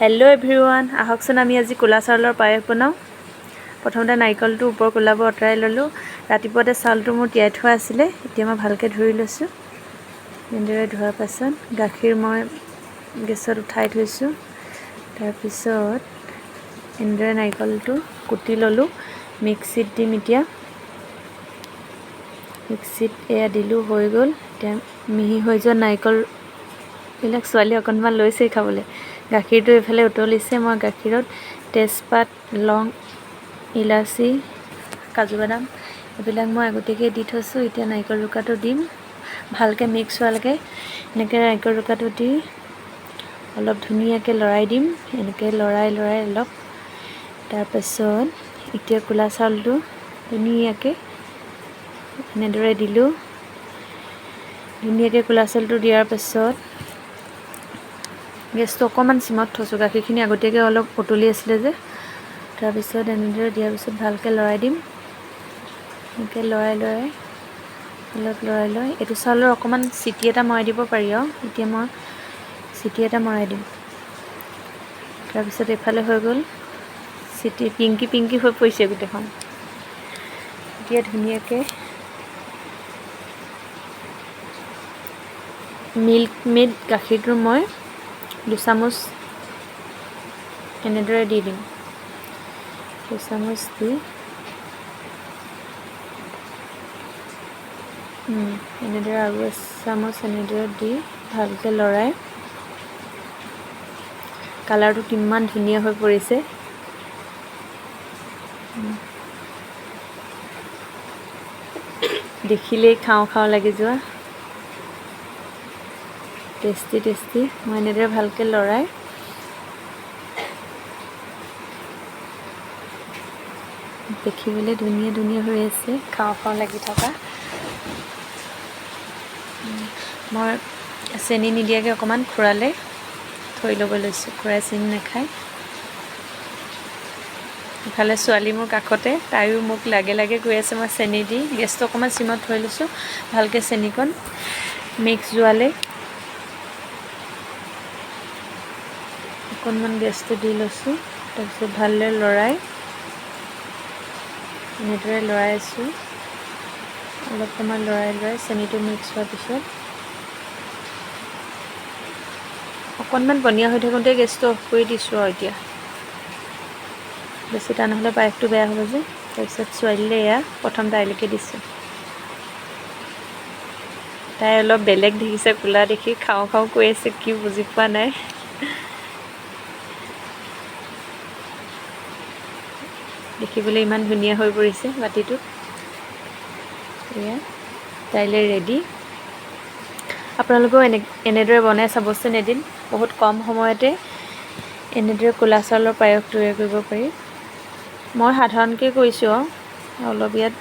Hello' everyone, আহকচোন আমি আজি ক'লা চাউলৰ পায়স বনাওঁ। প্ৰথমতে নাৰিকলটো ওপৰ ক'লাবোৰ আঁতৰাই ল'লোঁ। ৰাতিপুৱাতে চাউলটো মোৰ তিয়াই থোৱা আছিলে, এতিয়া মই ভালকৈ ধুই লৈছোঁ। এনেদৰে ধোৱাৰ পাছত গাখীৰ মই গেছত উঠাই থৈছোঁ। তাৰপিছত এনেদৰে নাৰিকলটো কুটি ল'লোঁ। মিক্সিত দিম এতিয়া। মিক্সিত এয়া দিলোঁ, হৈ গ'ল। এতিয়া মিহি হৈ যোৱা নাৰিকলবিলাক ছোৱালী অকণমান লৈছেই খাবলৈ। গাখীৰটো এইফালে উতলিছে। মই গাখীৰত তেজপাত, লং, ইলাচি, কাজু বাদাম এইবিলাক মই আগতীয়াকৈ দি থৈছোঁ। এতিয়া নাৰিকল ৰুকাটো দিম। ভালকৈ মিক্স হোৱালৈকে এনেকৈ নাৰিকল ৰুকাটো দি অলপ ধুনীয়াকৈ লৰাই দিম। এনেকৈ লৰাই অলপ। তাৰপাছত এতিয়া ক'লা চাউলটো ধুনীয়াকৈ এনেদৰে দিলোঁ। ধুনীয়াকৈ ক'লা চাউলটো দিয়াৰ পাছত গেছটো অকণমান চিমত থৈছোঁ। গাখীৰখিনি আগতীয়াকৈ অলপ উতলি আছিলে যে। তাৰপিছত এনেদৰে দিয়াৰ পিছত ভালকৈ লৰাই দিম। এনেকৈ লৰাই অলপ লৰাই লৈ এইটো চাউলৰ অকণমান চিটি এটা মৰাই দিব পাৰি আৰু। এতিয়া মই চিটি এটা মৰাই দিম। তাৰপিছত এইফালে হৈ গ'ল চিটি পিংকি হৈ পৰিছে গোটেইখন। এতিয়া ধুনীয়াকৈ মিল্ক মেড গাখীৰটো মই 2 চামুচ এনেদৰে দি দিম। 2 চামুচ দি এনেদৰে আৰু 1 চামুচ এনেদৰে দি ভালকৈ লৰাই। কালাৰটো কিমান ধুনীয়া হৈ পৰিছে। দেখিলেই খাওঁ লাগি যোৱা টেষ্টি। মই এনেদৰে ভালকৈ লৰাই দেখিবলৈ ধুনীয়া হৈ আছে, খাওঁ লাগি থকা। মই চেনি নিদিয়াকৈ অকণমান খুৰালে থৈ ল'ব লৈছোঁ। খুৰাই চেনি নাখায়। ইফালে ছোৱালী মোৰ কাষতে, তাইও মোক লাগে কৈ আছে। মই চেনি দি গেছটো অকণমান চিমত থৈ লৈছোঁ। ভালকৈ চেনিকণ মিক্স যোৱালে অকণমান গেছটো দি লৈছোঁ। তাৰপিছত ভালদৰে লৰাই এনেদৰে লৰাই আছোঁ। অলপ সময় লৰাই চেনিটো মিক্স হোৱাৰ পিছত অকণমান পনীয়া হৈ থাকোঁতে গেছটো অফ কৰি দিছোঁ আৰু এতিয়া। বেছি টান হ'লে পায়সটো বেয়া হ'ব যে। তাৰপিছত ছোৱালীলৈ এয়া প্ৰথম তাইলৈকে দিছোঁ। তাই অলপ বেলেগ দেখিছে, ক'লা দেখি খাওঁ কৈ আছে, কি বুজি পোৱা নাই। দেখিবলৈ ইমান ধুনীয়া হৈ পৰিছে বাতিটোত। এয়া তাইলৈ ৰেডি। আপোনালোকেও এনেদৰে বনাই চাবচোন এদিন। বহুত কম সময়তে এনেদৰে ক'লা চাউলৰ পায়স তৈয়াৰ কৰিব পাৰি। মই সাধাৰণকৈ কৰিছোঁ আৰু অলপ ইয়াত